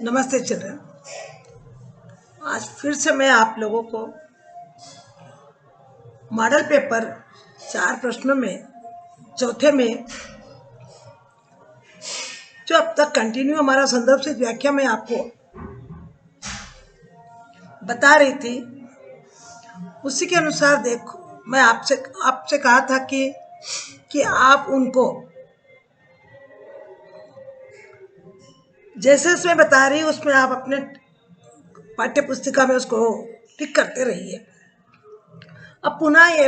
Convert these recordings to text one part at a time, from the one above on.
नमस्ते चिल्ड्रन। आज फिर से मैं आप लोगों को मॉडल पेपर 4 प्रश्नों में चौथे में जो अब तक कंटिन्यू हमारा संदर्भ से व्याख्या में आपको बता रही थी, उसी के अनुसार देखो मैं आपसे कहा था कि आप उनको जैसे उसमें बता रही उसमें आप अपने पाठ्य पुस्तिका में उसको टिक करते रहिए। अब पुनः ये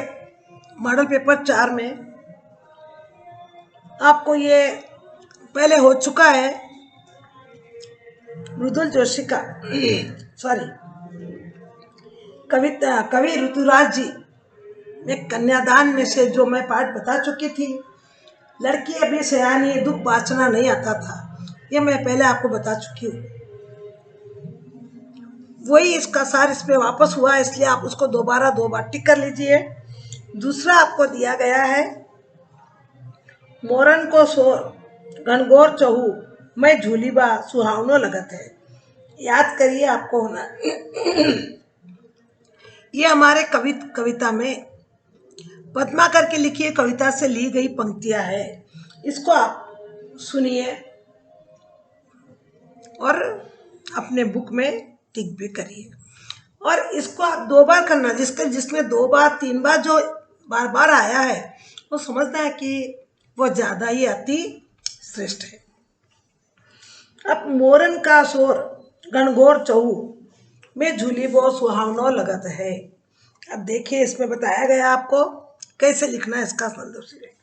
मॉडल पेपर 4 में आपको ये पहले हो चुका है। मृदुल जोशी का कवि ऋतुराज जी में कन्यादान में से जो मैं पाठ बता चुकी थी, लड़की अभी सयानी दुख बाचना नहीं आता था, ये मैं पहले आपको बता चुकी हूँ। वही इसका सार इसमें वापस हुआ, इसलिए आप उसको दो बार टिक कर लीजिए। दूसरा आपको दिया गया है, मोरन को सोर घनघोर चहू मैं झूली बा सुहावनो लगत है। याद करिए, आपको होना ये हमारे कविता में पद्माकर की लिखी कविता से ली गई पंक्तियां है। इसको आप सुनिए और अपने बुक में टिक भी करिए। और इसको आप 2 बार करना, जिसमें 2 बार 3 बार जो बार बार आया है वो समझना है कि वो ज़्यादा ही अति श्रेष्ठ है। अब मोरन का शोर घनघोर चहू में झूली वो सुहावनो लगत है। अब देखिए, इसमें बताया गया आपको कैसे लिखना है इसका संदर्भ से।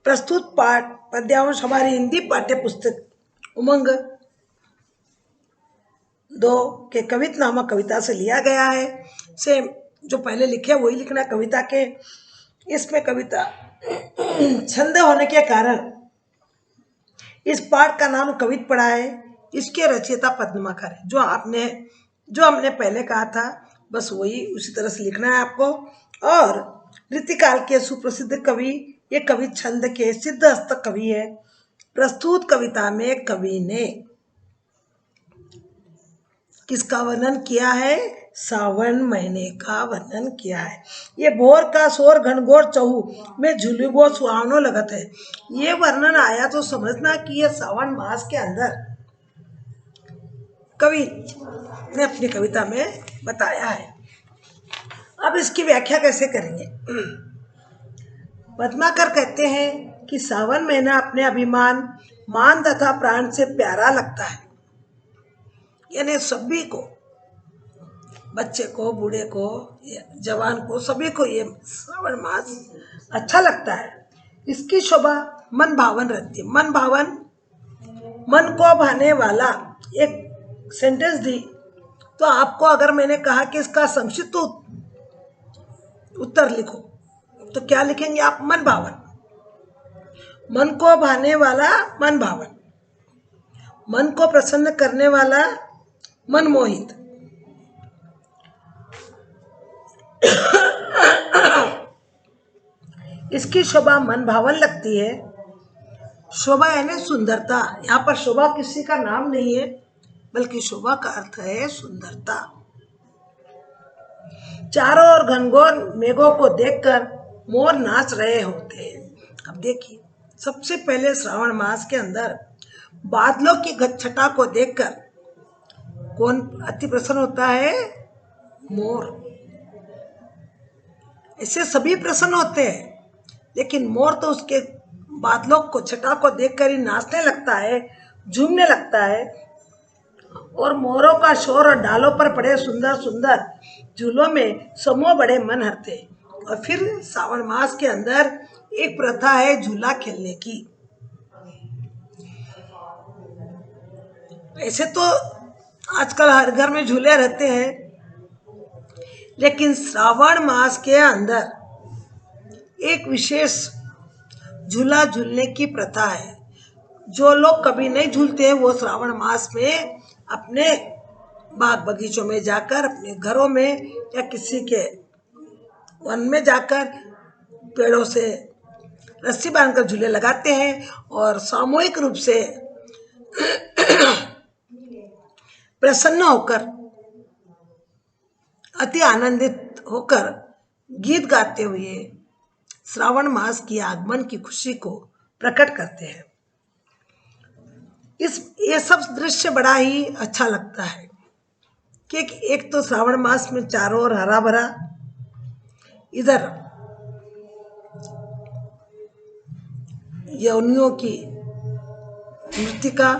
प्रस्तुत पाठ पद्यांश हमारी हिंदी पाठ्य पुस्तक उमंग 2 के कवित नामक कविता से लिया गया है। सेम जो पहले लिखे वही लिखना है कविता के। इसमें कविता छंद होने के कारण इस पाठ का नाम कवित पड़ा है। इसके रचयिता पद्माकर है। जो हमने पहले कहा था बस वही उसी तरह से लिखना है आपको। और रीतिकाल के सुप्रसिद्ध कवि, ये कवि छंद के सिद्ध हस्त कवि है। प्रस्तुत कविता में कवि ने किसका वर्णन किया है? सावन महीने का वर्णन किया है। ये भोर का शोर घनघोर चहू में झुलुगो सुहावनो लगत है। ये वर्णन आया तो समझना कि ये सावन मास के अंदर कवि ने अपनी कविता में बताया है। अब इसकी व्याख्या कैसे करेंगे? पद्माकर कहते हैं कि सावन महीना अपने अभिमान, मान तथा प्राण से प्यारा लगता है। यानी सभी को, बच्चे को, बूढ़े को, जवान को, सभी को ये श्रावण मास अच्छा लगता है। इसकी शोभा मन भावन रहती है। मन को भाने वाला एक सेंटेंस दी तो आपको अगर मैंने कहा कि इसका संक्षिप्त उत्तर लिखो तो क्या लिखेंगे आप? मन भावन। मन को भाने वाला मन भावन, मन को प्रसन्न करने वाला मनमोहित। इसकी शोभा मन भावन लगती है। शोभा यानी सुंदरता। यहाँ पर शोभा किसी का नाम नहीं है, बल्कि शोभा का अर्थ है सुंदरता। चारों ओर घनघोर मेघों को देखकर मोर नाच रहे होते हैं। अब देखिए, सबसे पहले श्रावण मास के अंदर बादलों की छटा को देखकर कौन अति प्रसन्न होता है? मोर। इससे सभी प्रसन्न होते हैं, लेकिन मोर तो उसके बादलों को छटा को देखकर ही नाचने लगता है, झूमने लगता है। और मोरों का शोर और डालों पर पड़े सुंदर सुंदर झूलों में समूह बड़े मन हरते। और फिर सावन मास के अंदर एक प्रथा है झूला खेलने की। ऐसे तो आजकल हर घर में झूले रहते हैं, लेकिन श्रावण मास के अंदर एक विशेष झूला झूलने की प्रथा है। जो लोग कभी नहीं झूलते हैं वो श्रावण मास में अपने बाग बगीचों में जाकर, अपने घरों में या किसी के वन में जाकर पेड़ों से रस्सी बांधकर झूले लगाते हैं और सामूहिक रूप से प्रसन्न होकर, अति आनंदित होकर गीत गाते हुए श्रावण मास की आगमन की खुशी को प्रकट करते हैं। ये सब दृश्य बड़ा ही अच्छा लगता है कि एक तो श्रावण मास में चारों ओर हरा भरा, इधर यौनियों की नृतिका,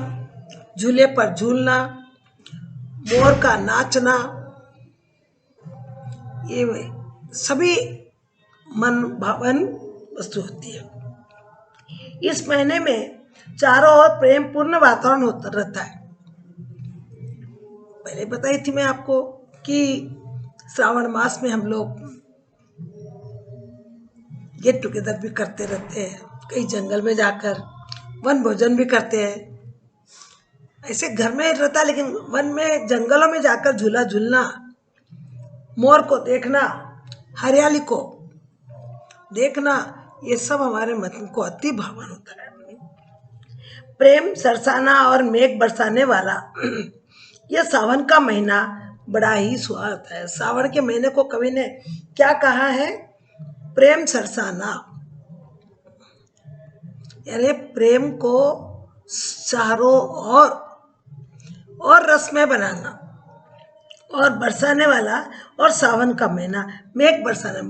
झूले पर झूलना, मोर का नाचना, ये सभी मन भावन वस्तु होती है। इस महीने में चारों ओर प्रेम पूर्ण वातावरण होता रहता है। पहले बताई थी मैं आपको कि श्रावण मास में हम लोग गेट टुगेदर भी करते रहते हैं, कहीं जंगल में जाकर वन भोजन भी करते हैं। ऐसे घर में रहता है, लेकिन वन में जंगलों में जाकर झूला झूलना, मोर को देखना, हरियाली को देखना, ये सब हमारे मन को अति भावन होता है। प्रेम सरसाना और मेघ बरसाने वाला यह सावन का महीना बड़ा ही सुहावना होता है। सावन के महीने को कवि ने क्या कहा है? प्रेम सरसाना, यानी प्रेम को चारों और रसमय बनाना, और बरसाने वाला, और सावन का महीना मेघ बरसाना,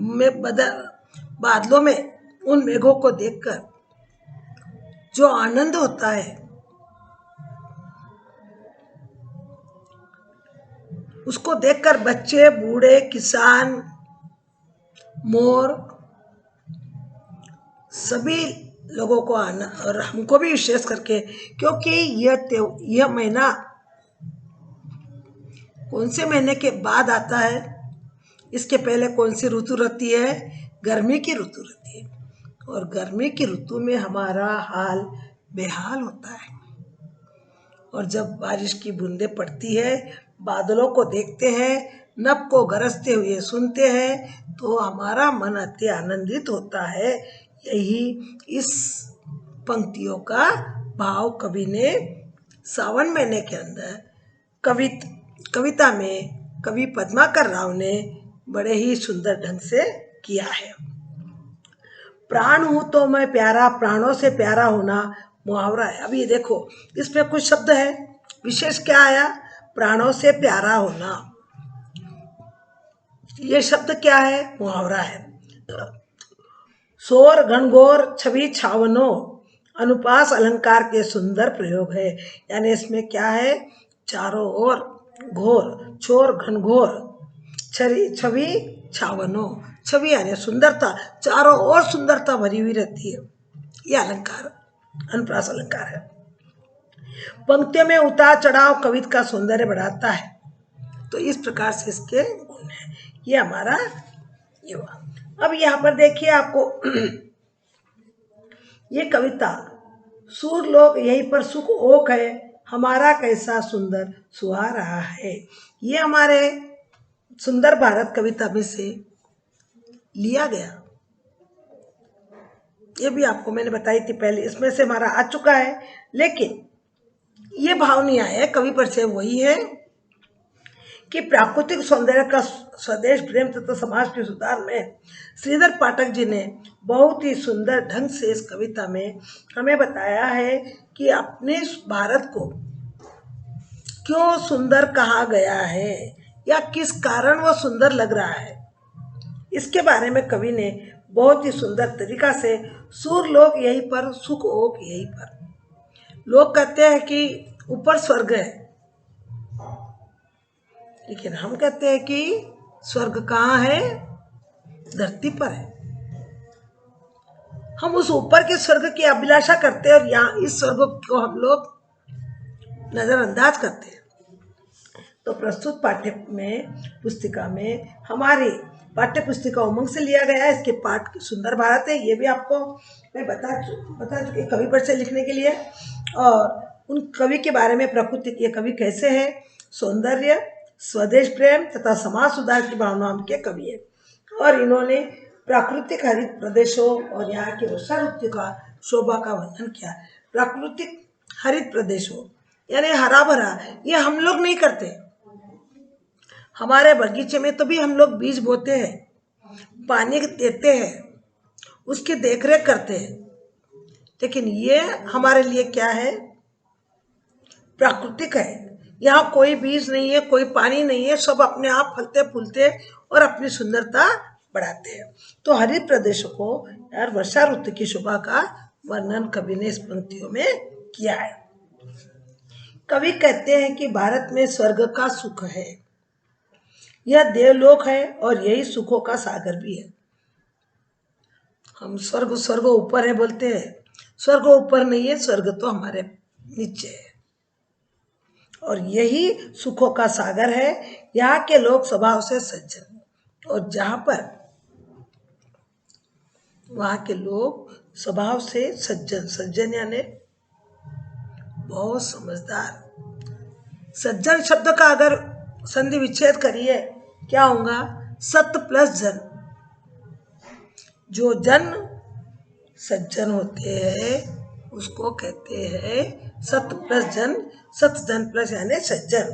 बादलों में उन मेघों को देखकर जो आनंद होता है, उसको देखकर बच्चे, बूढ़े, किसान, मोर, सभी लोगों को आना, और हमको भी विशेष करके, क्योंकि यह महीना कौन से महीने के बाद आता है? इसके पहले कौन सी ऋतु रहती है? गर्मी की ऋतु रहती है, और गर्मी की ऋतु में हमारा हाल बेहाल होता है। और जब बारिश की बूंदें पड़ती है, बादलों को देखते हैं, नभ को गरजते हुए सुनते हैं, तो हमारा मन अति आनंदित होता है। यही इस पंक्तियों का भाव कवि ने सावन महीने के अंदर कविता में कवि पद्माकर राव ने बड़े ही सुंदर ढंग से किया है। प्राण हूं तो मैं प्यारा, प्राणों से प्यारा होना मुहावरा है। अब ये देखो, इसमें कुछ शब्द है, विशेष क्या आया? प्राणों से प्यारा होना। ये शब्द क्या है? मुहावरा है। शोर घनघोर छवि छावनो अनुपास अलंकार के सुंदर प्रयोग है। यानी इसमें क्या है? चारों ओर घोर, शोर घनघोर, छवि छावनो, छवि यानी सुंदरता, चारों ओर सुंदरता भरी हुई रहती है। यह अलंकार अनुप्रास अलंकार है। पंक्तियों में उतार चढ़ाव कविता का सौंदर्य बढ़ाता है। तो इस प्रकार से इसके गुण है। ये हमारा युवा। अब यहाँ पर देखिए आपको ये कविता, सूर लोग यहीं पर सुख ओक है, हमारा कैसा सुंदर सुहा रहा है। ये हमारे सुंदर भारत कविता में से लिया गया। ये भी आपको मैंने बताई थी पहले, इसमें से हमारा आ चुका है, लेकिन ये भाव नहीं आया है। कवि परिचय वही है कि प्राकृतिक सौंदर्य का स्वदेश प्रेम तथा समाज के सुधार में श्रीधर पाठक जी ने बहुत ही सुंदर ढंग से इस कविता में हमें बताया है कि अपने भारत को क्यों सुंदर कहा गया है, या किस कारण वो सुंदर लग रहा है। इसके बारे में कवि ने बहुत ही सुंदर तरीका से, सूर लोग यहीं पर, सुख ओक यहीं पर। लोग कहते हैं कि ऊपर स्वर्ग है, लेकिन हम कहते हैं कि स्वर्ग कहाँ है? धरती पर है। हम उस ऊपर के स्वर्ग की अभिलाषा करते हैं, और यहाँ इस स्वर्ग को हम लोग नजरअंदाज करते हैं। तो प्रस्तुत पाठ्य पुस्तिका में हमारी पाठ्य पुस्तिका उमंग से लिया गया है। इसके पाठ सुंदर भारत है, ये भी आपको मैं बता चुकी कवि परिचय लिखने के लिए, और उन कवि के बारे में, प्रकृति के कवि कैसे हैं, सौंदर्य, स्वदेश प्रेम तथा समाज सुधार की भावनाओं के कवि है। और इन्होंने प्राकृतिक हरित प्रदेशों और यहाँ की वर्षा ऋतु का शोभा का वर्णन किया। प्राकृतिक हरित प्रदेशों यानी हरा भरा, ये हम लोग नहीं करते। हमारे बगीचे में तो भी हम लोग बीज बोते हैं, पानी देते हैं, उसकी देखरेख करते हैं, लेकिन ये हमारे लिए क्या है, प्राकृतिक है। यहाँ कोई बीज नहीं है, कोई पानी नहीं है, सब अपने आप फलते फूलते और अपनी सुंदरता बढ़ाते हैं। तो हरित प्रदेशों को यार वर्षा ऋतु की शोभा का वर्णन कवि ने इस पंक्तियों में किया है। कवि कहते हैं कि भारत में स्वर्ग का सुख है, यह देवलोक है और यही सुखों का सागर भी है। हम स्वर्ग स्वर्ग ऊपर है बोलते हैं, स्वर्ग ऊपर नहीं है, स्वर्ग तो हमारे नीचे है और यही सुखों का सागर है। यहाँ के लोग स्वभाव से सज्जन, और जहाँ पर वहाँ के लोग स्वभाव से सज्जन, सज्जन यानी बहुत समझदार। सज्जन शब्द का अगर संधि विच्छेद करिए क्या होगा, सत प्लस जन। जो जन सज्जन होते हैं उसको कहते हैं सत प्लस जन, सत जन प्लस यानी सज्जन।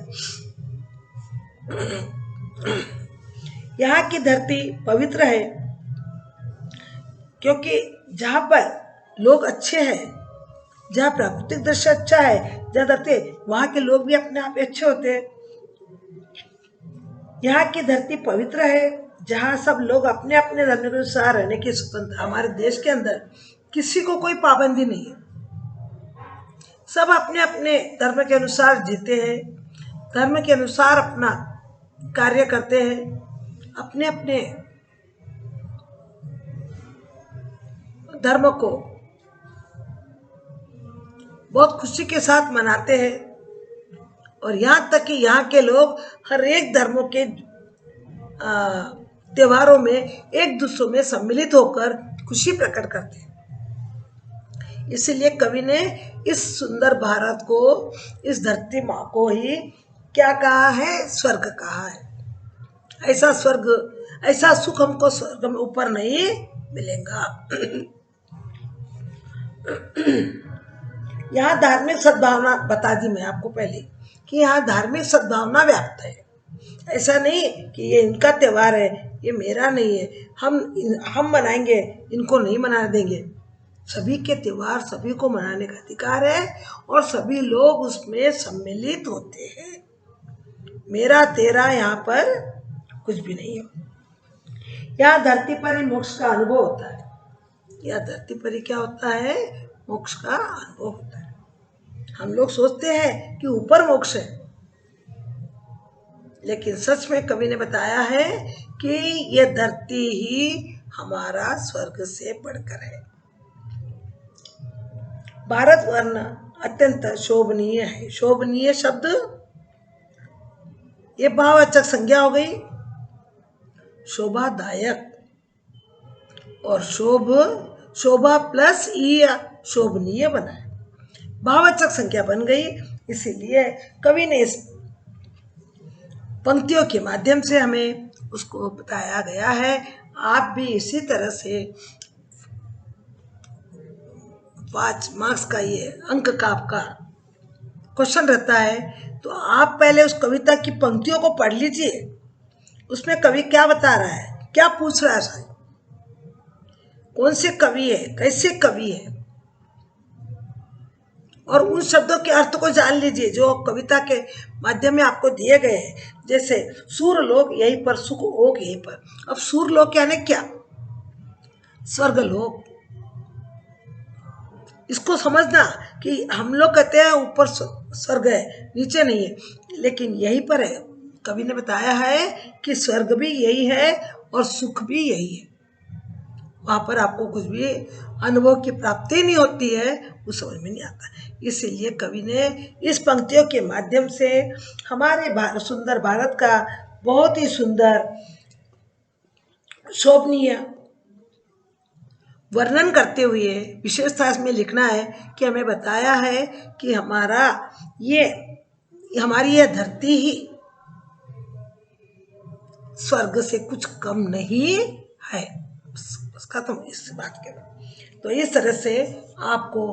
यहाँ की धरती पवित्र है क्योंकि जहाँ पर लोग अच्छे हैं, जहाँ प्राकृतिक दृश्य अच्छा है, जहाँ धरती, वहाँ के लोग भी अपने आप अच्छे होते हैं। यहाँ की धरती पवित्र है जहाँ सब लोग अपने अपने धर्म के अनुसार रहने की स्वतंत्रता। हमारे देश के अंदर किसी को कोई पाबंदी नहीं है, सब अपने अपने धर्म के अनुसार जीते हैं, धर्म के अनुसार अपना कार्य करते हैं, अपने अपने धर्म को बहुत खुशी के साथ मनाते हैं। और यहाँ तक कि यहाँ के लोग हर एक धर्मों के त्योहारों में एक दूसरे में सम्मिलित होकर खुशी प्रकट करते हैं। इसलिए कवि ने इस सुंदर भारत को, इस धरती माँ को ही क्या कहा है, स्वर्ग कहा है। ऐसा स्वर्ग, ऐसा सुख हमको स्वर्ग में ऊपर नहीं मिलेगा। यहाँ धार्मिक सद्भावना बता दी मैं आपको पहले कि यहाँ धार्मिक सद्भावना व्याप्त है। ऐसा नहीं कि ये इनका त्यौहार है, ये मेरा नहीं है, हम मनाएंगे, इनको नहीं मना देंगे। सभी के त्यौहार सभी को मनाने का अधिकार है और सभी लोग उसमें सम्मिलित होते हैं। मेरा तेरा यहाँ पर कुछ भी नहीं है। यहाँ धरती पर ही मोक्ष का अनुभव होता है। यहाँ धरती पर ही क्या होता है, मोक्ष का अनुभव होता है। हम लोग सोचते हैं कि ऊपर मोक्ष है, लेकिन सच में कवि ने बताया है कि यह धरती ही हमारा स्वर्ग से बढ़कर है। भारत वर्ण अत्यंत शोभनीय है। शोभनीय शब्द ये भाववाचक संज्ञा हो गई, शोभादायक, और शोभा प्लस ई शोभनीय बना है, भाववाचक संख्या बन गई। इसीलिए कवि ने इस पंक्तियों के माध्यम से हमें उसको बताया गया है। आप भी इसी तरह से 5 मार्क्स का ये अंक का आपका क्वेश्चन रहता है, तो आप पहले उस कविता की पंक्तियों को पढ़ लीजिए। उसमें कवि क्या बता रहा है, क्या पूछ रहा है, कौन से कवि है, कैसे कवि है, और उन शब्दों के अर्थ को जान लीजिए जो कविता के माध्यम में आपको दिए गए हैं। जैसे सूरलोक यहीं पर, सुख ओक यहीं पर। अब सूरलोक यानी क्या, स्वर्गलोक। इसको समझना कि हम लोग कहते हैं ऊपर स्वर्ग है, नीचे नहीं है, लेकिन यहीं पर है। कवि ने बताया है कि स्वर्ग भी यही है और सुख भी यही है। वहाँ पर आपको कुछ भी अनुभव की प्राप्ति नहीं होती है, वो समझ में नहीं आता। इसीलिए कवि ने इस पंक्तियों के माध्यम से हमारे सुंदर भारत का बहुत ही सुंदर शोभनीय वर्णन करते हुए विशेषता इसमें लिखना है कि हमें बताया है कि हमारी ये धरती ही स्वर्ग से कुछ कम नहीं है। बस खत्म इस बात के बाद। तो इस तरह से आपको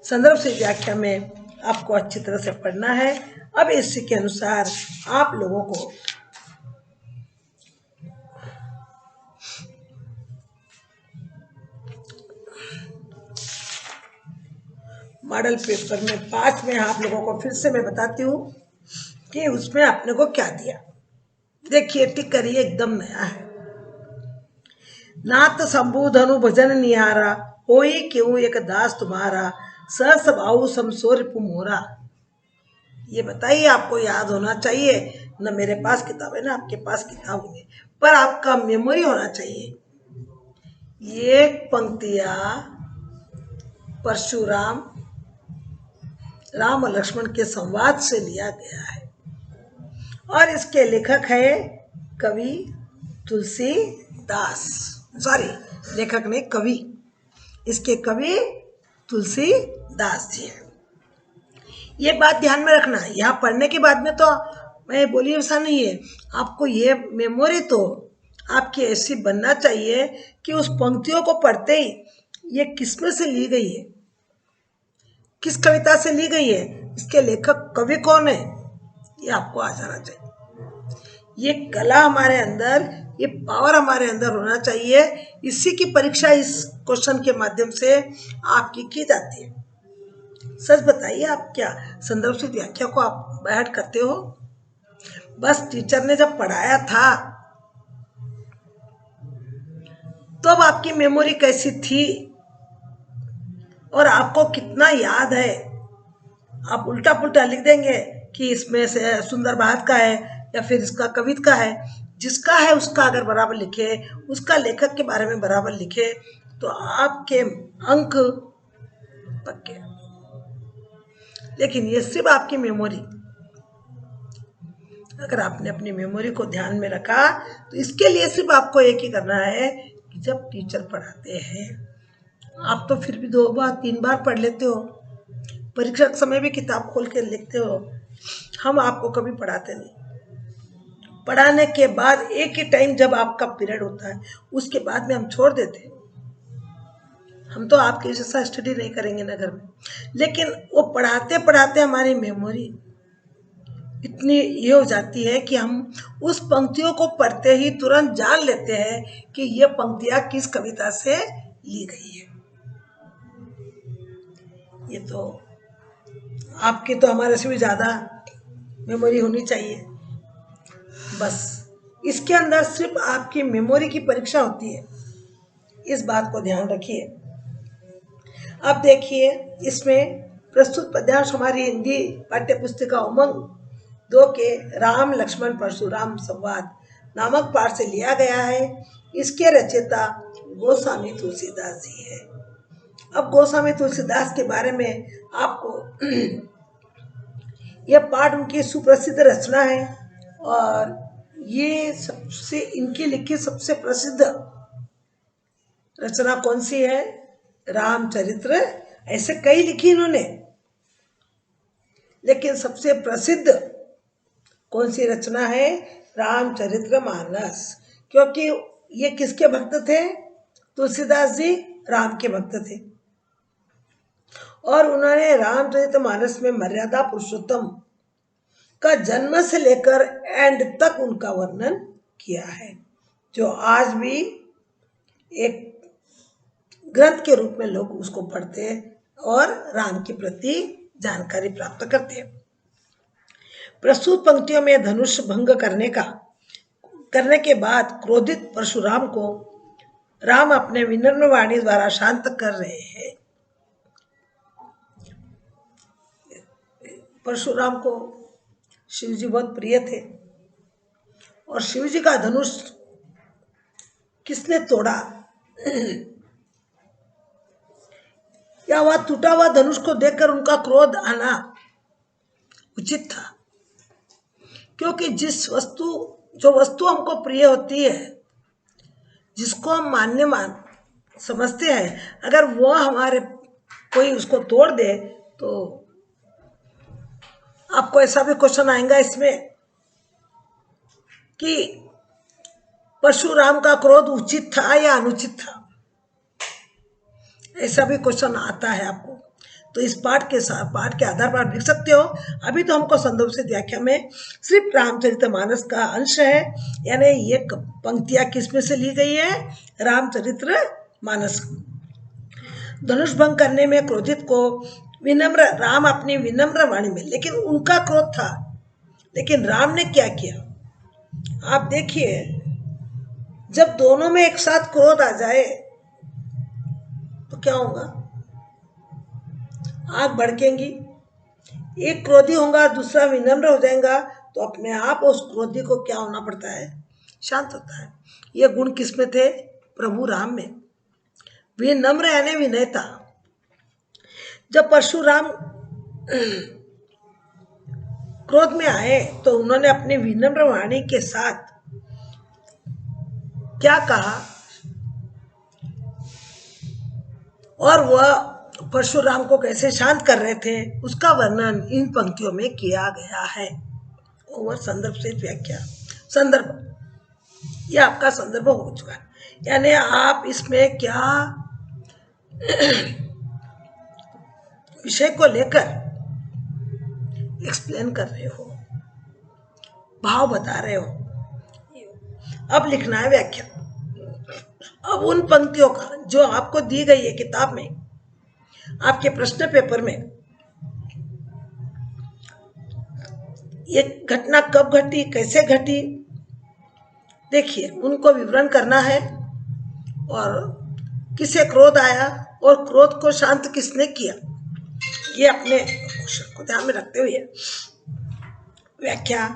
संदर्भ से व्याख्या में आपको अच्छी तरह से पढ़ना है। अब इसी के अनुसार आप लोगों को मॉडल पेपर में 5 में आप लोगों को फिर से मैं बताती हूँ कि उसमें अपने को क्या दिया। देखिए टिक करिए, एकदम नया है। नाथ शंभु धनु भजन निहारा, होई क्यों एक दास तुम्हारा, सहस भाऊ समसोर पुमोरा। ये बताइए, आपको याद होना चाहिए। न मेरे पास किताब है ना आपके पास किताब होगी, पर आपका मेमोरी होना चाहिए। ये पंक्तियां परशुराम राम और लक्ष्मण के संवाद से लिया गया है और इसके लेखक है कवि तुलसीदास। सॉरी, लेखक ने कवि, इसके कवि तुलसीदास जी हैं। ये बात ध्यान में रखना। यहाँ पढ़ने के बाद में तो मैं बोली ऐसा नहीं है, आपको ये मेमोरी तो आपकी ऐसी बनना चाहिए कि उस पंक्तियों को पढ़ते ही ये किस में से ली गई है, किस कविता से ली गई है, इसके लेखक कवि कौन है, ये आपको आ जाना चाहिए। ये कला हमारे अंदर, ये पावर हमारे अंदर होना चाहिए। इसी की परीक्षा इस क्वेश्चन के माध्यम से आपकी की जाती है। सच बताइए, आप क्या संदर्भ से व्याख्या को आप बैठ करते हो? बस टीचर ने जब पढ़ाया था तो अब आपकी मेमोरी कैसी थी और आपको कितना याद है? आप उल्टा पुल्टा लिख देंगे कि इसमें से सुंदर बहार का है या फिर इसका कवित का है। जिसका है उसका अगर बराबर लिखे, उसका लेखक के बारे में बराबर लिखे तो आपके अंक पक्के। लेकिन ये सिर्फ आपकी मेमोरी, अगर आपने अपनी मेमोरी को ध्यान में रखा तो इसके लिए सिर्फ आपको एक ही करना है कि जब टीचर पढ़ाते हैं, आप तो फिर भी 2 बार 3 बार पढ़ लेते हो, परीक्षा के समय भी किताब खोल के लिखते हो, हम आपको कभी पढ़ाते नहीं। पढ़ाने के बाद एक ही टाइम जब आपका पीरियड होता है उसके बाद में हम छोड़ देते। हम तो आपके जैसा स्टडी नहीं करेंगे ना घर में, लेकिन वो पढ़ाते पढ़ाते हमारी मेमोरी इतनी ये हो जाती है कि हम उस पंक्तियों को पढ़ते ही तुरंत जान लेते हैं कि ये पंक्तियां किस कविता से ली गई है। ये तो आपकी तो हमारे से भी ज़्यादा मेमोरी होनी चाहिए। बस इसके अंदर सिर्फ आपकी मेमोरी की परीक्षा होती है, इस बात को ध्यान रखिए। अब देखिए, इसमें प्रस्तुत पद्यांश हमारी हिंदी पाठ्य पुस्तिका उमंग 2 के राम लक्ष्मण परशुराम संवाद नामक पाठ से लिया गया है। इसके रचयिता गोस्वामी तुलसीदास जी है। अब गोस्वामी तुलसीदास के बारे में आपको यह पाठ उनकी सुप्रसिद्ध रचना है और ये सबसे इनकी लिखी सबसे प्रसिद्ध रचना कौन सी है? रामचरित्र। ऐसे कई लिखी इन्होंने, लेकिन सबसे प्रसिद्ध कौन सी रचना है? रामचरितमानस। क्योंकि ये किसके भक्त थे? तुलसीदास जी राम के भक्त थे और उन्होंने रामचरितमानस में मर्यादा पुरुषोत्तम का जन्म से लेकर एंड तक उनका वर्णन किया है, जो आज भी एक ग्रंथ के रूप में लोग उसको पढ़ते हैं और राम के प्रति जानकारी प्राप्त करते हैं। प्रस्तुत पंक्तियों में धनुष भंग करने के बाद क्रोधित परशुराम को राम अपने विनम्र वाणी द्वारा शांत कर रहे हैं। परशुराम को शिवजी बहुत प्रिय थे और शिवजी का धनुष किसने तोड़ा या वह टूटा हुआ धनुष को देखकर उनका क्रोध आना उचित था, क्योंकि जो वस्तु हमको प्रिय होती है, जिसको हम मान्य समझते हैं, अगर वो हमारे कोई उसको तोड़ दे तो आपको ऐसा भी क्वेश्चन आएगा इसमें कि परशुराम का क्रोध उचित था या अनुचित था, ऐसा भी क्वेश्चन आता है आपको। तो इस पाठ के आधार पर आप लिख सकते हो। अभी तो हमको संदर्भ से व्याख्या में सिर्फ रामचरितमानस का अंश है, यानी ये पंक्तियां किस में से ली गई है, रामचरितमानस। धनुष भंग करने में क्रोधित को विनम्र राम अपनी विनम्र वाणी में, लेकिन उनका क्रोध था, लेकिन राम ने क्या किया आप देखिए, जब दोनों में एक साथ क्रोध आ जाए तो क्या होगा, आग भड़केंगी, एक क्रोधी होगा दूसरा विनम्र हो जाएगा, तो अपने आप उस क्रोधी को क्या होना पड़ता है, शांत होता है। ये गुण किसमें थे, प्रभु राम में। विनम्र यानी विनयता। जब परशुराम क्रोध में आए तो उन्होंने अपनी विनम्र वाणी के साथ क्या कहा, और वह परशुराम को कैसे शांत कर रहे थे, उसका वर्णन इन पंक्तियों में किया गया है। ओवर संदर्भ से व्याख्या। संदर्भ, यह आपका संदर्भ हो चुका है, यानी आप इसमें क्या विषय को लेकर एक्सप्लेन कर रहे हो, भाव बता रहे हो। अब लिखना है व्याख्या। अब उन पंक्तियों का जो आपको दी गई है किताब में, आपके प्रश्न पेपर में, ये घटना कब घटी, कैसे घटी, देखिए उनको विवरण करना है, और किसे क्रोध आया और क्रोध को शांत किसने किया, ये अपने क्वेश्चन को ध्यान में रखते हुए व्याख्या।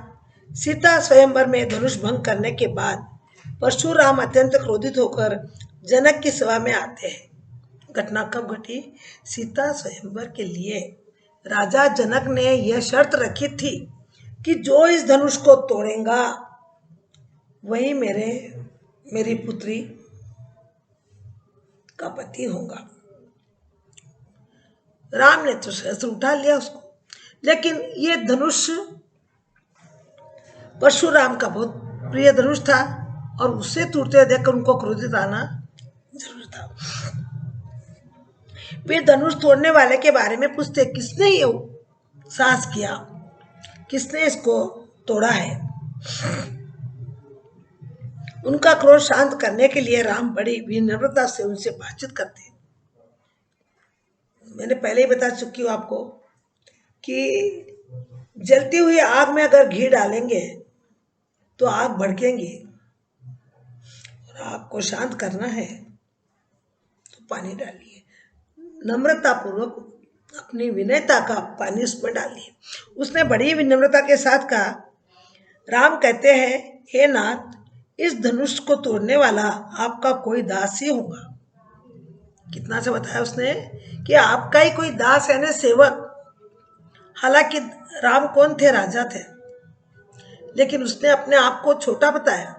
सीता स्वयंवर में धनुष भंग करने के बाद परशुराम अत्यंत क्रोधित होकर जनक की सभा में आते हैं। घटना कब घटी, सीता स्वयंवर के लिए राजा जनक ने यह शर्त रखी थी कि जो इस धनुष को तोड़ेगा वही मेरी पुत्री का पति होगा। राम ने तो शस्त्र उठा लिया उसको, लेकिन ये धनुष परशुराम का बहुत प्रिय धनुष था, और उससे टूटते देखकर उनको क्रोधित आना जरूर था। वे धनुष तोड़ने वाले के बारे में पूछते, किसने ये साहस किया, किसने इसको तोड़ा है। उनका क्रोध शांत करने के लिए राम बड़ी विनम्रता से उनसे बातचीत करते। मैंने पहले ही बता चुकी हूँ आपको कि जलती हुई आग में अगर घी डालेंगे तो आग भड़केंगी, और आग को शांत करना है तो पानी डालिए, नम्रता पूर्वक अपनी विनयता का पानी उसमें डालिए। उसने बड़ी विनम्रता के साथ कहा, राम कहते हैं, हे नाथ, इस धनुष को तोड़ने वाला आपका कोई दास ही होगा। कितना से बताया उसने कि आपका ही कोई दास है ना, सेवक। हालांकि राम कौन थे, राजा थे, लेकिन उसने अपने आप को छोटा बताया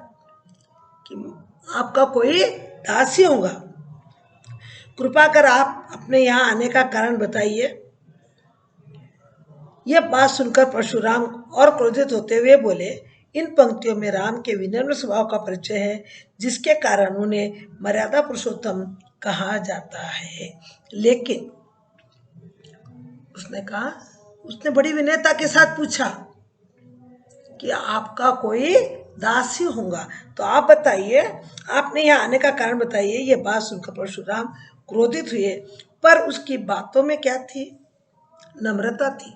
कि आपका कोई दास ही होगा। कृपा कर आप अपने यहाँ आने का कारण बताइए। यह बात सुनकर परशुराम और क्रोधित होते हुए बोले, इन पंक्तियों में राम के विनम्र स्वभाव का परिचय है, जिसके कारण उन्हें मर्यादा पुरुषोत्तम कहा जाता है। लेकिन उसने कहा, उसने बड़ी विनयता के साथ पूछा कि आपका कोई दास ही होगा, तो आप बताइए, आपने यहाँ आने का कारण बताइए। ये बात सुनकर परशुराम क्रोधित हुए, पर उसकी बातों में क्या थी, नम्रता थी,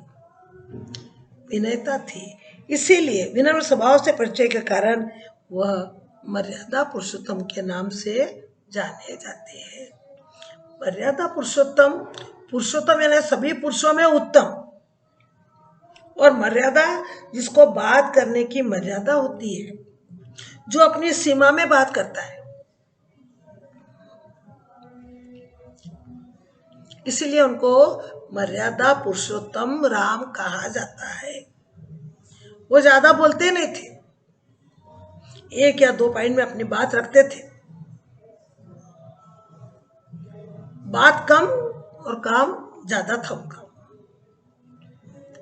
विनयता थी। इसीलिए विनम्र स्वभाव से परिचय के कारण वह मर्यादा पुरुषोत्तम के नाम से जाने जाते हैं। मर्यादा पुरुषोत्तम, पुरुषोत्तम यानी सभी पुरुषों में उत्तम, और मर्यादा जिसको बात करने की मर्यादा होती है, जो अपनी सीमा में बात करता है। इसलिए उनको मर्यादा पुरुषोत्तम राम कहा जाता है। वो ज्यादा बोलते नहीं थे, एक या दो पॉइंट में अपनी बात रखते थे, बात कम और काम ज्यादा था उनका।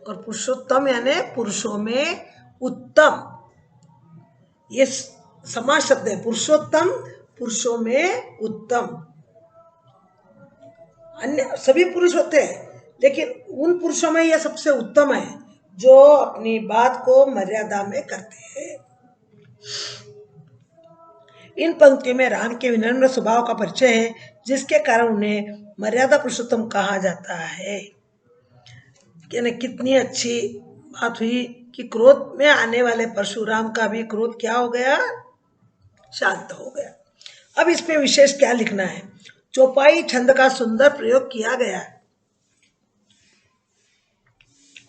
और पुरुषोत्तम यानी पुरुषों में उत्तम, ये समास शब्द है, पुरुषोत्तम, पुरुषों में उत्तम। अन्य सभी पुरुष होते हैं, लेकिन उन पुरुषों में यह सबसे उत्तम है जो अपनी बात को मर्यादा में करते हैं। इन पंक्तियों में राम के विनम्र स्वभाव का परिचय है, जिसके कारण उन्हें मर्यादा पुरुषोत्तम कहा जाता है। कितनी अच्छी बात हुई कि क्रोध में आने वाले परशुराम का भी क्रोध क्या हो गया, शांत हो गया। अब इसमें विशेष क्या लिखना है? चौपाई छंद का सुंदर प्रयोग किया गया है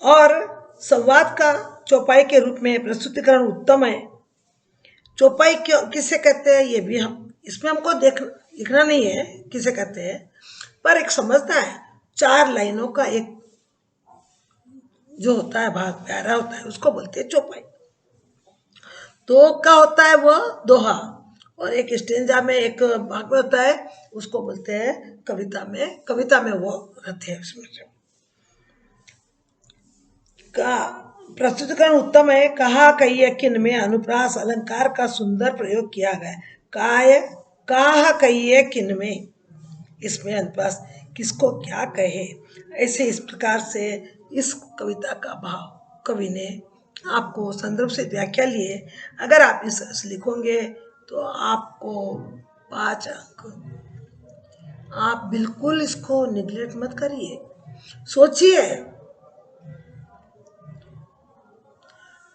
और संवाद का चौपाई के रूप में प्रस्तुतिकरण उत्तम है। चौपाई क्यों किसे कहते हैं ये भी हम इसमें हमको लिखना नहीं है किसे कहते हैं, पर एक समझना है। 4 लाइनों का एक जो होता है भाग प्यारा होता है, उसको बोलते हैं चौपाई। तो का होता है वो दोहा, और एक स्टेंजा में एक भाग में होता है, उसको बोलते हैं कविता में वो रहते हैं। उसमें का प्रस्तुतिकरण उत्तम है। कहा कहिए किन में अनुप्रास अलंकार का सुंदर प्रयोग किया गया। कहा कहिए किन में, इसमें अनुप्रास किसको क्या कहे, ऐसे इस प्रकार से इस कविता का भाव कवि ने आपको संदर्भ से व्याख्या लिए। अगर आप इस लिखोगे तो आपको 5 अंक। आप बिल्कुल इसको निगलेक्ट मत करिए, सोचिए।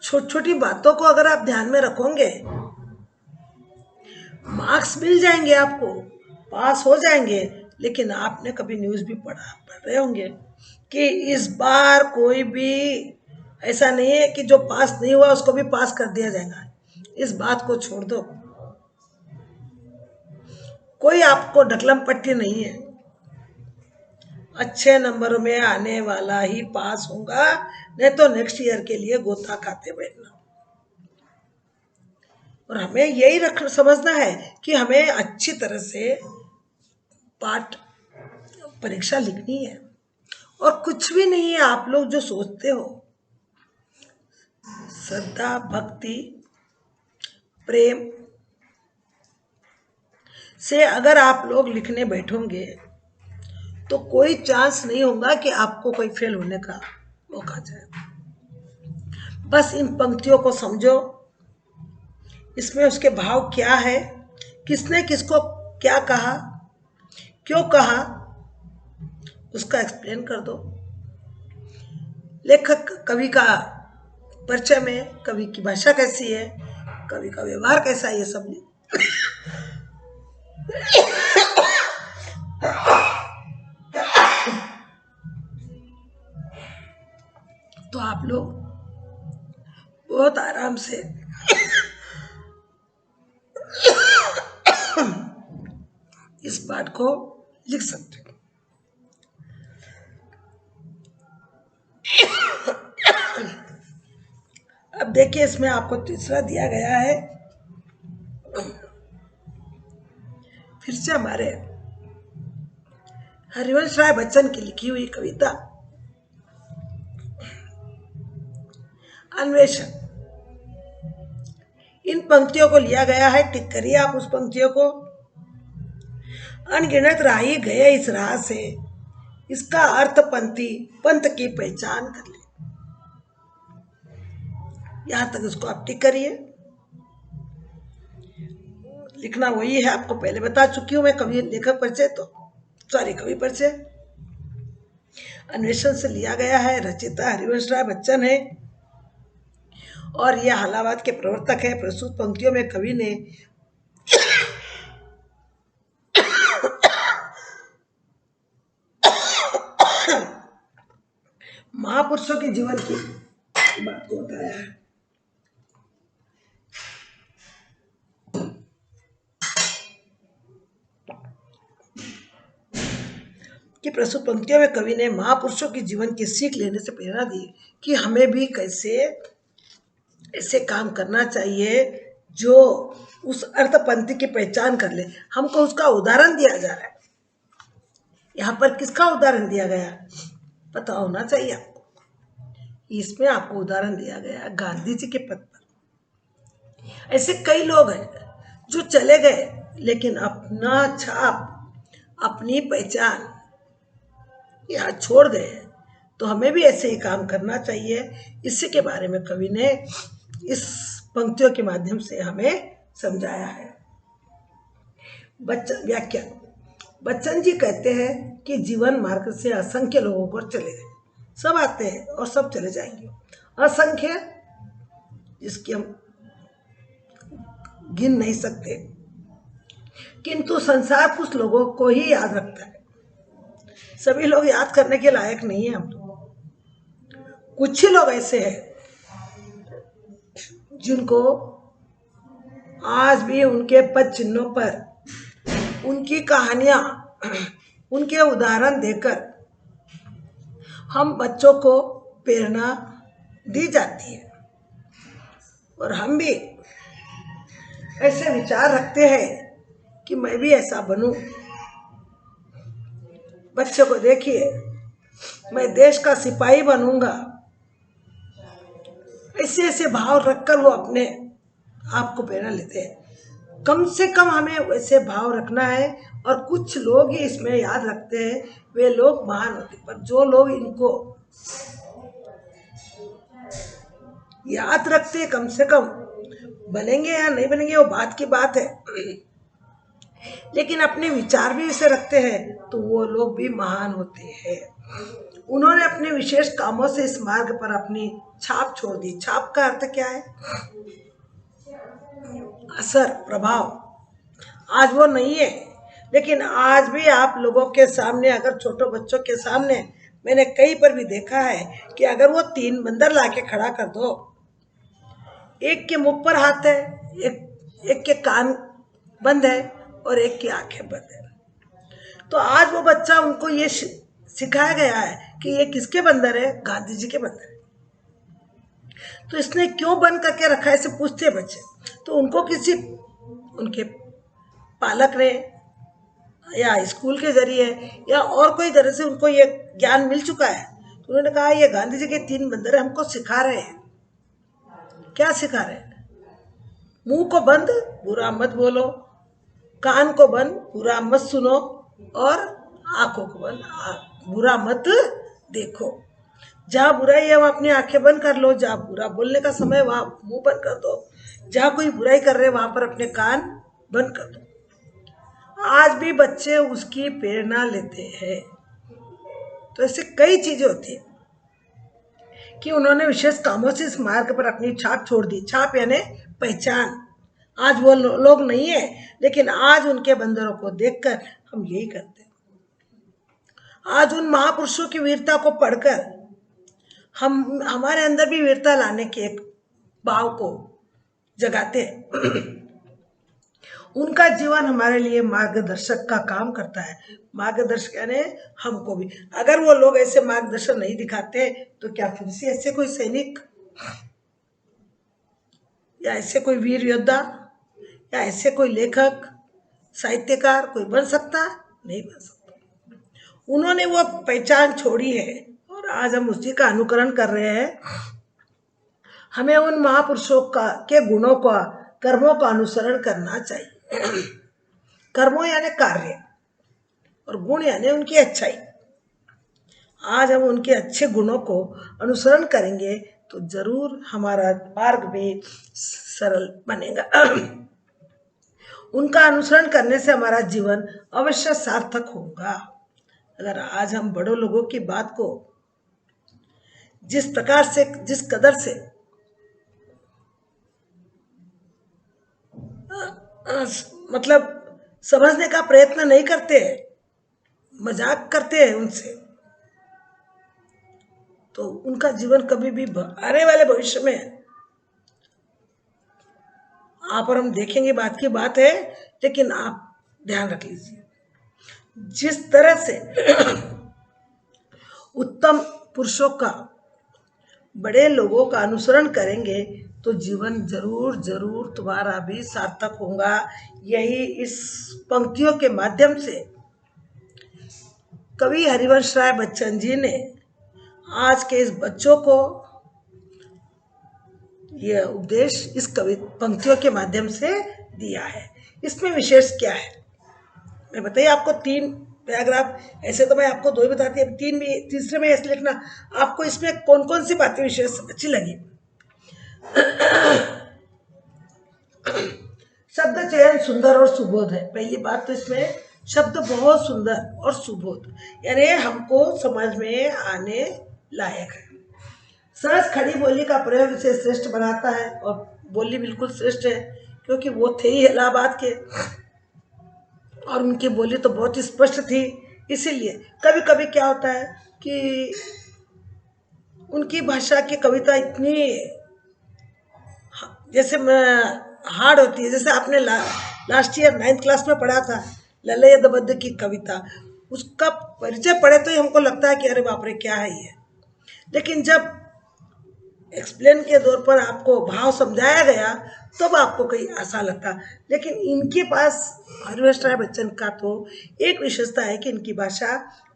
छोटी छोटी बातों को अगर आप ध्यान में रखोगे, मार्क्स मिल जाएंगे, आपको पास हो जाएंगे। लेकिन आपने कभी न्यूज़ भी पढ़ रहे होंगे कि इस बार कोई भी ऐसा नहीं है कि जो पास नहीं हुआ उसको भी पास कर दिया जाएगा। इस बात को छोड़ दो, कोई आपको ढकलम पट्टी नहीं है। अच्छे नंबर में आने वाला ही पास होगा, नहीं तो नेक्स्ट ईयर के लिए गोता खाते बैठना। और हमें यही समझना है कि हमें अच्छी तरह से पाठ परीक्षा लिखनी है, और कुछ भी नहीं है। आप लोग जो सोचते हो, श्रद्धा भक्ति प्रेम से अगर आप लोग लिखने बैठोगे तो कोई चांस नहीं होगा कि आपको कोई फेल होने का मौका जाए। बस इन पंक्तियों को समझो, इसमें उसके भाव क्या है, किसने किसको क्या कहा, क्यों कहा, उसका एक्सप्लेन कर दो। लेखक कवि का परिचय में, कवि की भाषा कैसी है, कवि का व्यवहार कैसा है, ये सब तो आप लोग बहुत आराम से इस पाठ को लिख सकते हो। अब देखिए, इसमें आपको तीसरा दिया गया है, फिर से हमारे हरिवंश राय बच्चन की लिखी हुई कविता अन्वेषण। इन पंक्तियों को लिया गया है, टिक करिए आप उस पंक्तियों को। अनगिनत राही गए इस राह से, इसका अर्थ पंथ की पहचान कर ले। यहां तक उसको आप टिक करिए। लिखना वही है, आपको पहले बता चुकी हूं मैं। कवि लेखक परिचय कवि परिचय अन्वेषण से लिया गया है। रचयिता हरिवंश राय बच्चन है और यह हालावाद के प्रवर्तक है। प्रस्तुत पंक्तियों में कवि ने महापुरुषों के जीवन की बात को बताया है। कि प्रस्तुत पंक्तियों में कवि ने महापुरुषों के जीवन की सीख लेने से प्रेरणा दी कि हमें भी कैसे ऐसे काम करना चाहिए जो उस अर्थपंथी की पहचान कर ले। हमको उसका उदाहरण दिया जा रहा है। यहाँ पर किसका उदाहरण दिया गया पता होना चाहिए आपको। इसमें आपको उदाहरण दिया गया गांधी जी के पद पर। ऐसे कई लोग हैं जो चले गए लेकिन अपना छाप, अपनी पहचान यहाँ छोड़ गए हैं। तो हमें भी ऐसे ही काम करना चाहिए। इसी के बारे में कवि ने इस पंक्तियों के माध्यम से हमें समझाया है। बच्चन व्याख्या, बच्चन जी कहते हैं कि जीवन मार्ग से असंख्य लोगों को चले गए, सब आते हैं और सब चले जाएंगे, असंख्य जिसकी हम गिन नहीं सकते, किंतु संसार कुछ लोगों को ही याद रखता है। सभी लोग याद करने के लायक नहीं है हम लोग। कुछ ही लोग ऐसे हैं जिनको आज भी उनके पद चिन्हों पर उनकी कहानियां, उनके उदाहरण देकर हम बच्चों को प्रेरणा दी जाती है। और हम भी ऐसे विचार रखते हैं कि मैं भी ऐसा बनूं। बच्चों को देखिए, मैं देश का सिपाही बनूंगा, ऐसे ऐसे भाव रखकर वो अपने आप को प्रेरणा लेते हैं। कम से कम हमें वैसे भाव रखना है। और कुछ लोग ही इसमें याद रखते हैं, वे लोग महान होते, पर जो लोग इनको याद रखते हैं कम से कम, बनेंगे या नहीं बनेंगे वो बात की बात है, लेकिन अपने विचार भी ऐसे रखते हैं तो वो लोग भी महान होते हैं। उन्होंने अपने विशेष कामों से इस मार्ग पर अपनी छाप छोड़ दी। छाप का अर्थ क्या है? असर, प्रभाव। आज वो नहीं है, लेकिन आज भी आप लोगों के सामने, अगर छोटे बच्चों के सामने, मैंने कहीं पर भी देखा है कि अगर वो 3 बंदर लाके खड़ा कर दो, एक के मुंह पर हाथ है, एक के कान बंद है और एक की आंखें बंद है, तो आज वो बच्चा, उनको ये सिखाया गया है कि ये किसके बंदर है? गांधी जी के बंदर है। तो इसने क्यों बंद करके रखा है, ऐसे पूछते हैं बच्चे। तो उनको किसी उनके पालक ने या स्कूल के जरिए या और कोई तरह से उनको ये ज्ञान मिल चुका है। तो उन्होंने कहा ये गांधी जी के 3 बंदर हमको सिखा रहे हैं। क्या सिखा रहे हैं? मुंह को बंद, बुरा मत बोलो, कान को बंद, बुरा मत सुनो, और आंखों को बंद, बुरा मत देखो। जहाँ बुराई है वहाँ अपनी आंखें बंद कर लो, जहाँ बुरा बोलने का समय वहाँ मुंह बंद कर दो, जहाँ कोई बुराई कर रहे वहाँ पर अपने कान बंद कर दो। आज भी बच्चे उसकी प्रेरणा लेते हैं। तो ऐसे कई चीजें होती है कि उन्होंने विशेष कामों से इस मार्ग पर अपनी छाप छोड़ दी। छाप यानी पहचान। आज वो लोग नहीं है, लेकिन आज उनके बंदरों को देखकर हम यही करते हैं। आज उन महापुरुषों की वीरता को पढ़कर हम हमारे अंदर भी वीरता लाने के एक भाव को जगाते हैं। उनका जीवन हमारे लिए मार्गदर्शक का काम करता है। मार्गदर्शक यानी हमको भी, अगर वो लोग ऐसे मार्गदर्शन नहीं दिखाते तो क्या फिर से ऐसे कोई सैनिक या ऐसे कोई वीर योद्धा या ऐसे कोई लेखक, साहित्यकार कोई बन सकता? नहीं बन सकता। उन्होंने वो पहचान छोड़ी है और आज हम उसी का अनुकरण कर रहे हैं। हमें उन महापुरुषों का के गुणों का, कर्मों का अनुसरण करना चाहिए। कर्मों यानी कार्य और गुण यानी उनकी अच्छाई। आज हम उनके अच्छे गुणों को अनुसरण करेंगे तो जरूर हमारा मार्ग भी सरल बनेगा। उनका अनुसरण करने से हमारा जीवन अवश्य सार्थक होगा। अगर आज हम बड़ों लोगों की बात को जिस प्रकार से, जिस कदर से मतलब समझने का प्रयत्न नहीं करते, मजाक करते हैं उनसे, तो उनका जीवन कभी भी आने वाले भविष्य में आप और हम देखेंगे, बात की बात है। लेकिन आप ध्यान रख लीजिए, जिस तरह से उत्तम पुरुषों का, बड़े लोगों का अनुसरण करेंगे तो जीवन जरूर जरूर तुम्हारा भी सार्थक होगा। यही इस पंक्तियों के माध्यम से कवि हरिवंश राय बच्चन जी ने आज के इस बच्चों को ये उपदेश इस कवि पंक्तियों के माध्यम से दिया है। इसमें विशेष क्या है मैं बताइए आपको। 3 पैराग्राफ, ऐसे तो मैं आपको 2 ही बताती हूँ, 3 भी, तीसरे में ऐसे लिखना आपको इसमें कौन कौन सी बातें विशेष अच्छी लगी। शब्द चयन सुंदर और सुबोध है। पहली बात तो इसमें शब्द बहुत सुंदर और सुबोध, यानी हमको समझ में आने लायक है। सहज खड़ी बोली का प्रयोग इसे श्रेष्ठ बनाता है, और बोली बिल्कुल श्रेष्ठ है क्योंकि वो थे ही इलाहाबाद के और उनकी बोली तो बहुत ही स्पष्ट थी। इसीलिए कभी कभी क्या होता है कि उनकी भाषा की कविता इतनी जैसे हार्ड होती है। जैसे आपने लास्ट ईयर 9th क्लास में पढ़ा था ललयदबद्ध की कविता, उसका परिचय पढ़े तो ही हमको लगता है कि अरे बाप रे क्या है ये, लेकिन जब एक्सप्लेन के दौर पर आपको भाव समझाया गया तब आपको कहीं आसान लगता। लेकिन इनके पास हरिवंश राय बच्चन का तो एक विशेषता है कि इनकी भाषा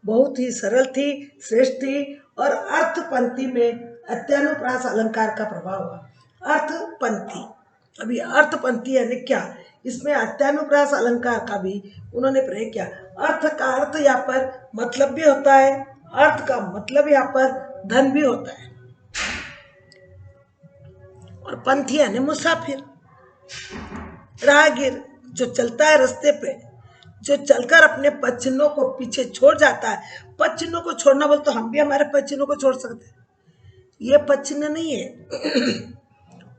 बहुत ही सरल थी, श्रेष्ठ थी, और अर्थपंक्ति में अत्यानुप्रास अलंकार का प्रभाव हुआ। अर्थपंक्ति, अभी अर्थपंक्ति यानी क्या, इसमें अत्यानुप्रास अलंकार का भी उन्होंने प्रयोग किया। अर्थ का अर्थ यहाँ पर मतलब भी होता है, अर्थ का मतलब यहाँ पर धन भी होता है, और पंथी यानी मुसाफिर, राहगीर जो चलता है रास्ते पे, जो चलकर अपने पद को पीछे छोड़ जाता है। पद को छोड़ना बोल तो हम भी हमारे पद को छोड़ सकते हैं, ये पद नहीं है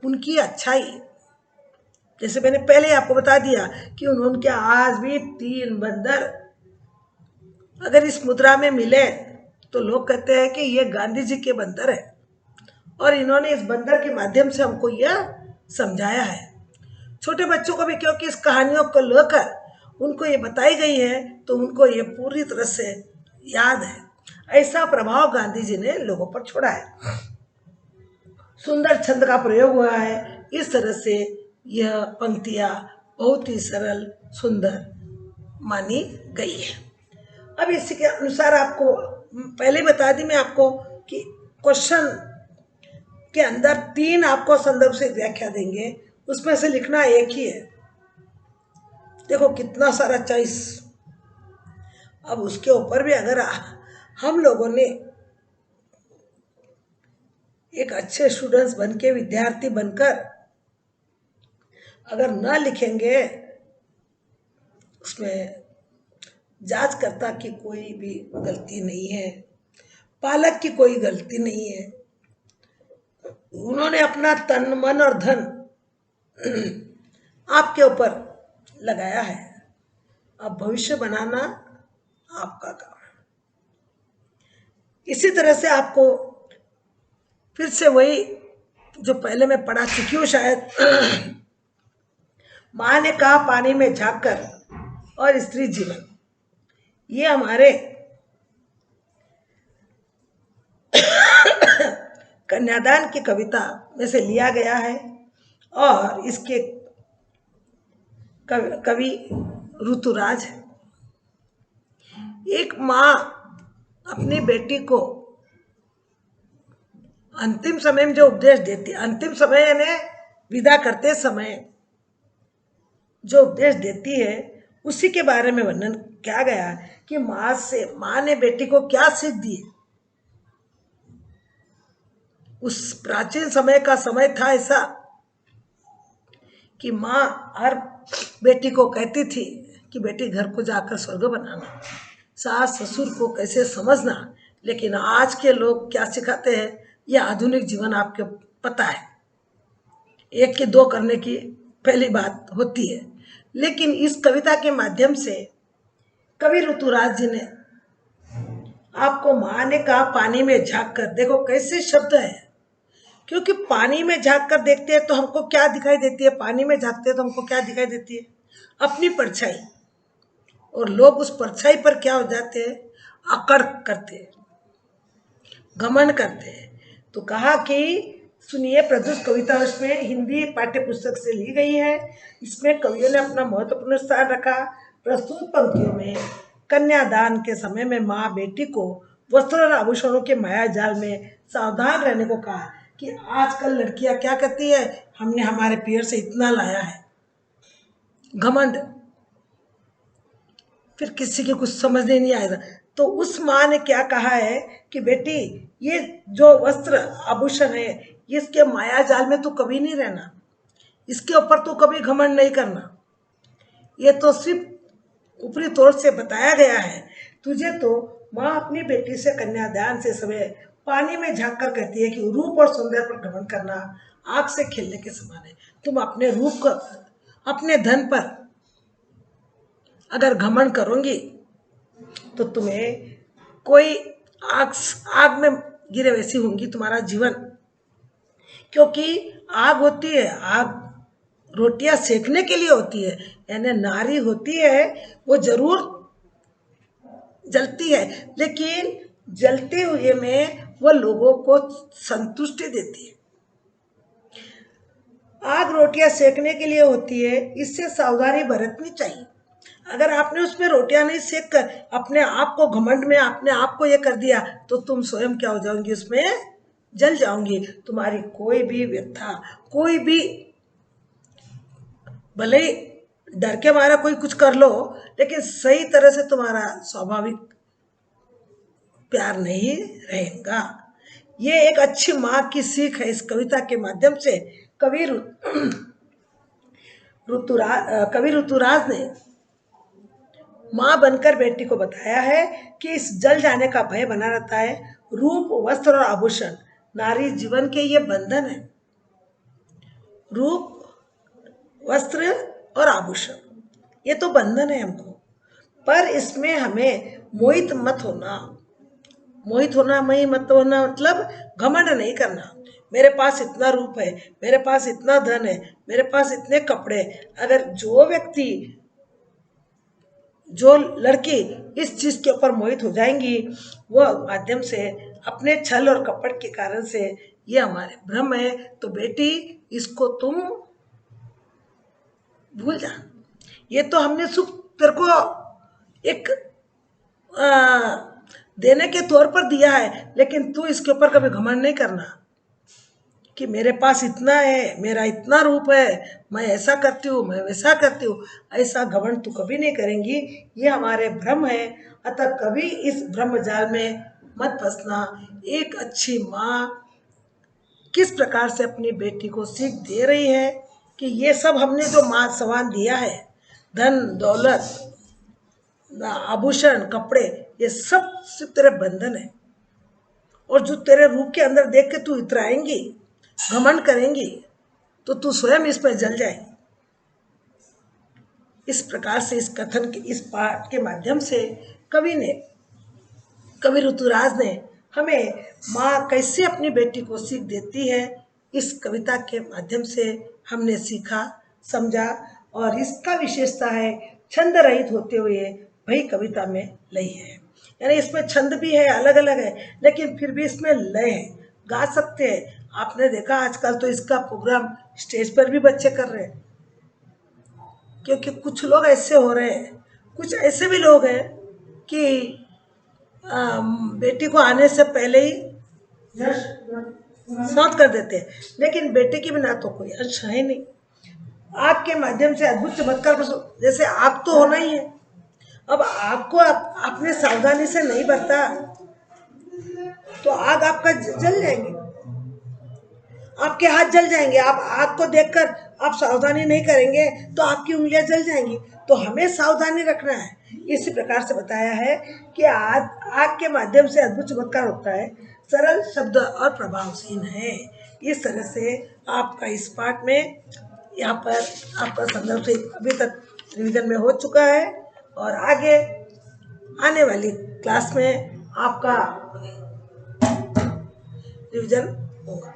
उनकी अच्छाई। जैसे मैंने पहले आपको बता दिया कि उनके आज भी 3 बंदर अगर इस मुद्रा में मिले तो लोग कहते हैं कि ये गांधी जी के बंदर है, और इन्होंने इस बंदर के माध्यम से हमको यह समझाया है। छोटे बच्चों को भी क्योंकि इस कहानियों को लेकर उनको ये बताई गई है तो उनको ये पूरी तरह से याद है। ऐसा प्रभाव गांधी जी ने लोगों पर छोड़ा है। सुंदर छंद का प्रयोग हुआ है, इस तरह से यह पंक्तियाँ बहुत ही सरल सुंदर मानी गई है। अब इसी के अनुसार आपको पहले बता दी मैं आपको कि क्वेश्चन के अंदर 3 आपको संदर्भ से व्याख्या देंगे, उसमें से लिखना एक ही है। देखो कितना सारा चॉइस। अब उसके ऊपर भी अगर हम लोगों ने एक अच्छे स्टूडेंट्स बनके, विद्यार्थी बनकर अगर न लिखेंगे, उसमें जांचकर्ता की कोई भी गलती नहीं है, पालक की कोई गलती नहीं है। उन्होंने अपना तन मन और धन आपके ऊपर लगाया है, अब भविष्य बनाना आपका काम है। इसी तरह से आपको फिर से वही जो पहले मैं पढ़ा चुकी हूँ शायद, माँ ने कहा पानी में झांककर और स्त्री जीवन, ये हमारे कन्यादान की कविता में से लिया गया है, और इसके कवि ऋतुराज है। एक माँ अपनी बेटी को अंतिम समय में जो उपदेश देती है, अंतिम समय यानी विदा करते समय जो उपदेश देती है, उसी के बारे में वर्णन किया गया कि माँ ने बेटी को क्या सीख दी। उस प्राचीन समय का समय था ऐसा कि माँ हर बेटी को कहती थी कि बेटी घर को जाकर स्वर्ग बनाना, सास ससुर को कैसे समझना। लेकिन आज के लोग क्या सिखाते हैं, ये आधुनिक जीवन आपके पता है, 1 की 2 करने की पहली बात होती है। लेकिन इस कविता के माध्यम से कवि ऋतुराज जी ने आपको माँ ने कहा पानी में झांक कर, देखो कैसे शब्द है, क्योंकि पानी में झांक कर देखते हैं तो हमको क्या दिखाई देती है, पानी में झांकते हैं तो हमको क्या दिखाई देती है, अपनी परछाई। और लोग उस परछाई पर क्या हो जाते हैं, अकड़ करते हैं, घमंड करते हैं। तो कहा कि सुनिए, प्रदुष कविता उसमें हिंदी पाठ्य पुस्तक से ली गई है। इसमें कवियों ने अपना महत्वपूर्ण स्थान रखा। प्रस्तुत पंक्तियों में कन्यादान के समय में माँ बेटी को वस्त्र और आभूषणों के माया जाल में सावधान रहने को कहा कि आजकल लड़कियां क्या कहती है, हमने हमारे पेट से इतना लाया है, घमंड। फिर किसी के कुछ समझने नहीं आएगा। तो उस माँ ने क्या कहा है कि बेटी, ये जो वस्त्र आभूषण है, इसके माया जाल में तू कभी नहीं रहना, इसके ऊपर तू कभी घमंड नहीं करना। ये तो सिर्फ ऊपरी तौर से बताया गया है। तुझे तो माँ अपनी बेटी से कन्यादान से समय पानी में झांक कर कहती है कि रूप और सौंदर्य पर घमंड करना आग से खेलने के समान है। तुम अपने रूप का, अपने धन पर अगर घमंड करोगी तो तुम्हें कोई आग आग में गिरे वैसी होंगी तुम्हारा जीवन। क्योंकि आग होती है, आग रोटियां सेकने के लिए होती है, यानी नारी होती है वो जरूर जलती है, लेकिन जलते हुए में वो लोगों को संतुष्टि देती है। आग रोटियां सेकने के लिए होती है, इससे सावधानी बरतनी चाहिए। अगर आपने उसमें रोटियां नहीं सेक कर अपने आप को घमंड में अपने आप को ये कर दिया तो तुम स्वयं क्या हो जाओगी, उसमें जल जाओगी। तुम्हारी कोई भी व्यथा, कोई भी, भले ही डर के मारा कोई कुछ कर लो, लेकिन सही तरह से तुम्हारा स्वाभाविक प्यार नहीं रहेगा। ये एक अच्छी माँ की सीख है। इस कविता के माध्यम से कवि ऋतुराज ने माँ बनकर बेटी को बताया है कि इस जल जाने का भय बना रहता है। रूप, वस्त्र और आभूषण नारी जीवन के ये बंधन है। रूप, वस्त्र और आभूषण ये तो बंधन है हमको, पर इसमें हमें मोहित मत होना। मोहित होना, मई मत होना मतलब घमंड नहीं करना। मेरे पास इतना रूप है, मेरे पास इतना धन है, मेरे पास इतने कपड़े। अगर जो व्यक्ति, जो लड़की इस चीज के ऊपर मोहित हो जाएंगी, वह माध्यम से अपने छल और कपट के कारण से ये हमारे भ्रम है। तो बेटी, इसको तुम भूल जा। ये तो हमने सुख तेरे को एक देने के तौर पर दिया है, लेकिन तू इसके ऊपर कभी घमंड नहीं करना कि मेरे पास इतना है, मेरा इतना रूप है, मैं ऐसा करती हूँ, मैं वैसा करती हूँ। ऐसा घमंड तू कभी नहीं करेंगी। ये हमारे भ्रम है। अतः कभी इस ब्रह्म जाल में मत फंसना। एक अच्छी माँ किस प्रकार से अपनी बेटी को सीख दे रही है कि ये सब हमने जो मान सम्मान दिया है, धन दौलत, आभूषण, कपड़े, ये सब सिर्फ तेरे बंधन है। और जो तेरे रूप के अंदर देख के तू इतराएंगी, घमंड करेंगी, तो तू स्वयं इसमें जल जाएगी। इस प्रकार से इस कथन के, इस पाठ के माध्यम से कवि ऋतुराज ने हमें माँ कैसे अपनी बेटी को सीख देती है, इस कविता के माध्यम से हमने सीखा, समझा। और इसका विशेषता है छंद रहित होते हुए वही कविता में लय है। यानी इसमें छंद भी है, अलग अलग है, लेकिन फिर भी इसमें लय है, गा सकते हैं। आपने देखा आजकल तो इसका प्रोग्राम स्टेज पर भी बच्चे कर रहे हैं, क्योंकि कुछ लोग ऐसे हो रहे हैं। कुछ ऐसे भी लोग हैं कि बेटी को आने से पहले ही समाप्त कर देते हैं, लेकिन बेटे के बिना तो कोई अंश है नहीं। आग के माध्यम से अद्भुत चमत्कार, जैसे आग तो होना ही है। अब आग को आपने सावधानी से नहीं बरता तो आग आपका जल जाएंगे, आपके हाथ जल जाएंगे। आप आग को देखकर आप सावधानी नहीं करेंगे तो आपकी उंगलियां जल जाएंगी। तो हमें सावधानी रखना है। इसी प्रकार से बताया है कि आग के माध्यम से अद्भुत चमत्कार होता है, सरल शब्द और प्रभावशील है। इस तरह से आपका इस पाठ में यहाँ पर आपका संदर्भ से अभी तक रिवीजन में हो चुका है, और आगे आने वाली क्लास में आपका रिवीजन होगा।